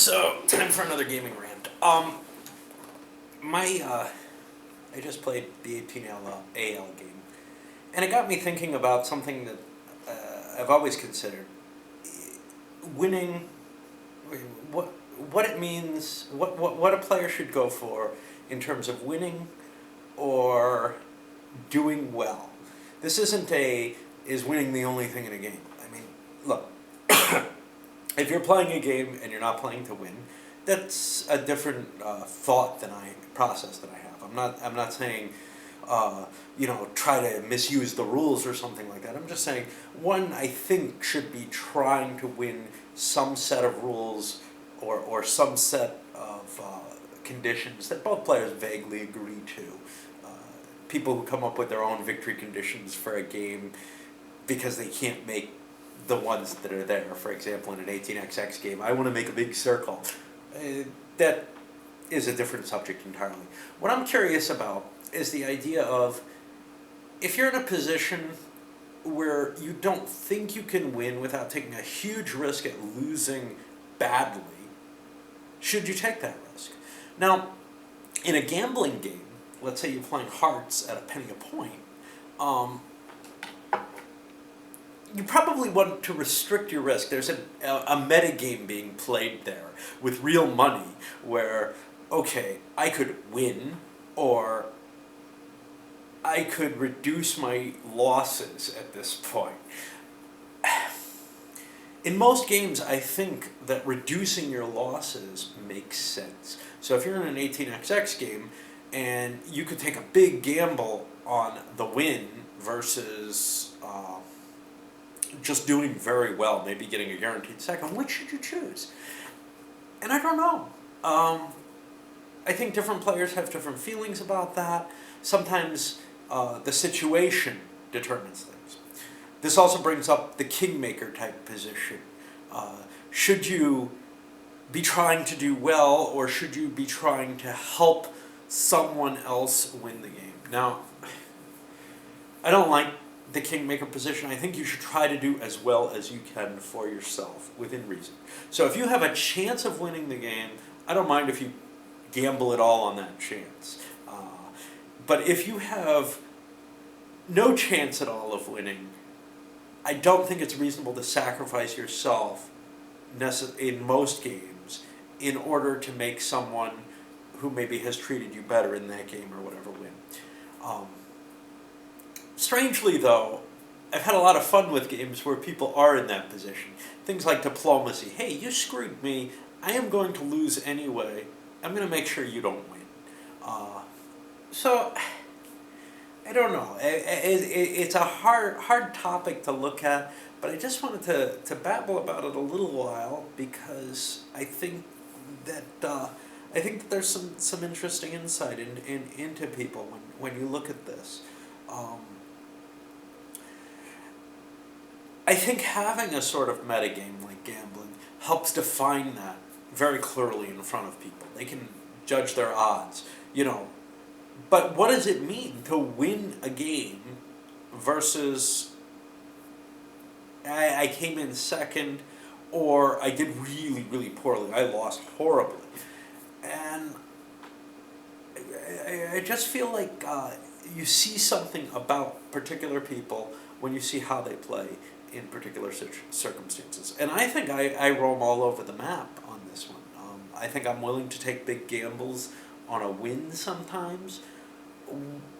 So, time for another gaming rant. I just played the 18 AL game, and it got me thinking about something that I've always considered. Winning, what it means, what a player should go for in terms of winning or doing well. This isn't is winning the only thing in a game. I mean, look, if you're playing a game and you're not playing to win, that's a different process that I have. I'm not saying, try to misuse the rules or something like that. I'm just saying one, I think, should be trying to win some set of rules or some set of conditions that both players vaguely agree to. People who come up with their own victory conditions for a game because they can't make the ones that are there. For example, in an 18xx game, I want to make a big circle. That is a different subject entirely. What I'm curious about is the idea of, if you're in a position where you don't think you can win without taking a huge risk at losing badly, should you take that risk? Now, in a gambling game, let's say you're playing hearts at a penny a point, you probably want to restrict your risk. There's a meta game being played there with real money where, okay, I could win or I could reduce my losses at this point. In most games, I think that reducing your losses makes sense. So if you're in an 18xx game and you could take a big gamble on the win versus just doing very well, maybe getting a guaranteed second, which should you choose? And I don't know. I think different players have different feelings about that. Sometimes the situation determines things. This also brings up the Kingmaker type position. Should you be trying to do well, or should you be trying to help someone else win the game? Now, I don't like the Kingmaker position. I think you should try to do as well as you can for yourself, within reason. So if you have a chance of winning the game, I don't mind if you gamble it all on that chance. But if you have no chance at all of winning, I don't think it's reasonable to sacrifice yourself in most games in order to make someone who maybe has treated you better in that game or whatever win. Strangely, though, I've had a lot of fun with games where people are in that position. Things like diplomacy. Hey, you screwed me. I am going to lose anyway. I'm going to make sure you don't win. So, I don't know. It's a hard topic to look at, but I just wanted to babble about it a little while because I think that there's some interesting insight into people when you look at this. I think having a sort of metagame like gambling helps define that very clearly in front of people. They can judge their odds, But what does it mean to win a game versus I came in second, or I did really, really poorly. I lost horribly. And I just feel like you see something about particular people when you see how they play in particular circumstances. And I think I roam all over the map on this one. I think I'm willing to take big gambles on a win sometimes,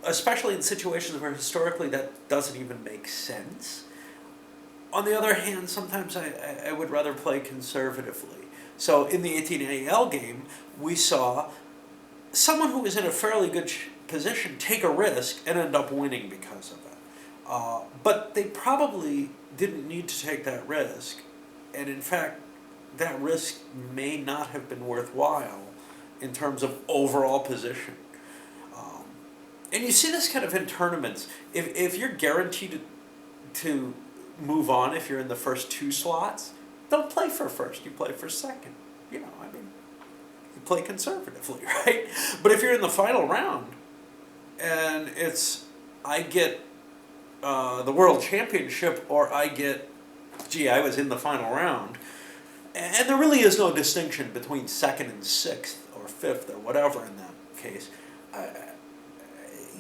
especially in situations where historically that doesn't even make sense. On the other hand, sometimes I would rather play conservatively. So in the 18AL game, we saw someone who was in a fairly good position take a risk and end up winning because of it. But they probably didn't need to take that risk. And in fact, that risk may not have been worthwhile in terms of overall position. And you see this kind of in tournaments. If you're guaranteed to move on if you're in the first two slots, don't play for first, you play for second. You play conservatively, right? But if you're in the final round and it's, I get the world championship or I get, I was in the final round, And there really is no distinction between second and sixth or fifth or whatever in that case.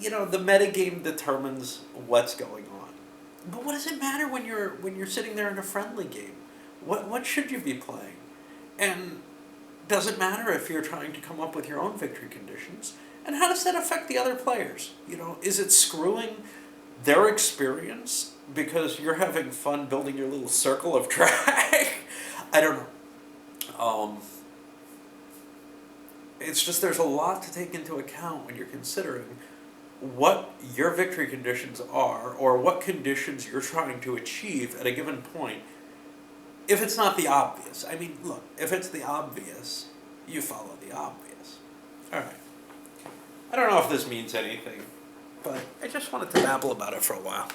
The metagame determines what's going on. But what does it matter when you're sitting there in a friendly game? What should you be playing? And does it matter if you're trying to come up with your own victory conditions? And how does that affect the other players? Is it screwing their experience because you're having fun building your little circle of track? I don't know. It's just there's a lot to take into account when you're considering what your victory conditions are or what conditions you're trying to achieve at a given point. If it's not the obvious. I mean, look, if it's the obvious, you follow the obvious. All right. I don't know if this means anything, but I just wanted to babble about it for a while.